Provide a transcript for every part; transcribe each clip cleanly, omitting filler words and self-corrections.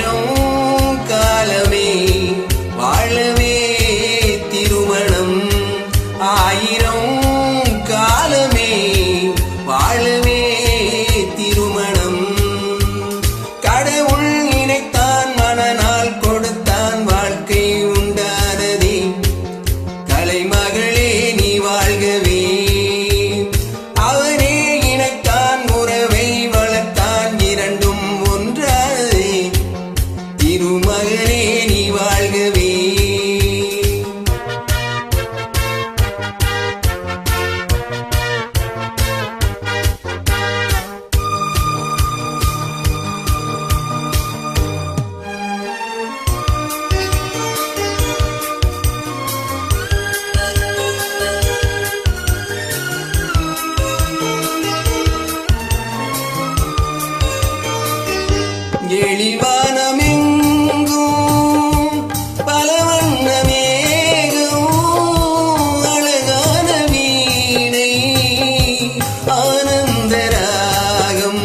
ஆயிரம் காலமே வாழவே திருமணம் ஆயிரம் காலமே வாழவே திருமணம் கடவுள் நினைத்தான் மனநாள் கொடுத்தான் வாழ்க்கை உண்டானதே கலைமகளே நீ வாழ்கவே அவனே இணைத்தான் உறவை வளர்த்தான் இரண்டும் ஒன்றானதே திருமகனே நீ வாழ்கவே எழில்வானமெங்கும் பல வண்ண மேகம் அழகான வீணை ஆனந்த ராகம்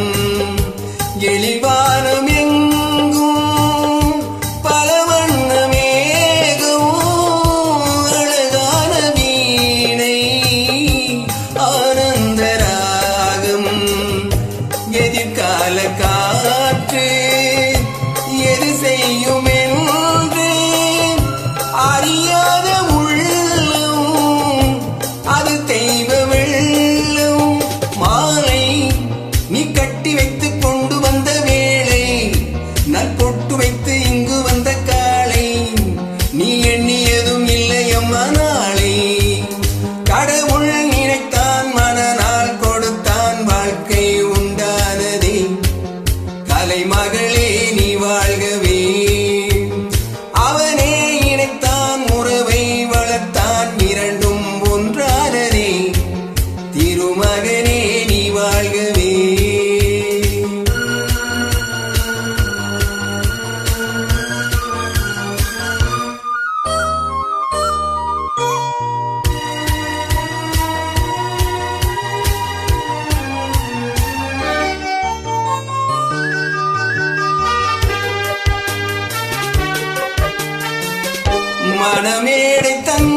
எழில்வானமெங்கும் பல வண்ண மேகம் அழகான வீணை ஆனந்த ராகம் எதிர்கால காற்று எது செய்யும் என்று அறியாத உள்ளம் அது தெய்வ வெள்ளம் மாலை நீ கட்டி வைத்து கொண்டு வந்த வேளை நல் பொட்டு வைத்து இங்கு வந்த காலை நீ எண்ணியதும் இல்லையம்மா நாளை கடவுள் நினைத்தான் மனநாள் கொடுத்தான் வாழ்க்கை உண்டானதே கலைமகளே நீ வாழ்கவே அவனே இணைத்தான் உறவை வளர்த்தான் இரண்டும் ஒன்றானதே திருமகனே நீ வாழ்கவே மணமேடை தன்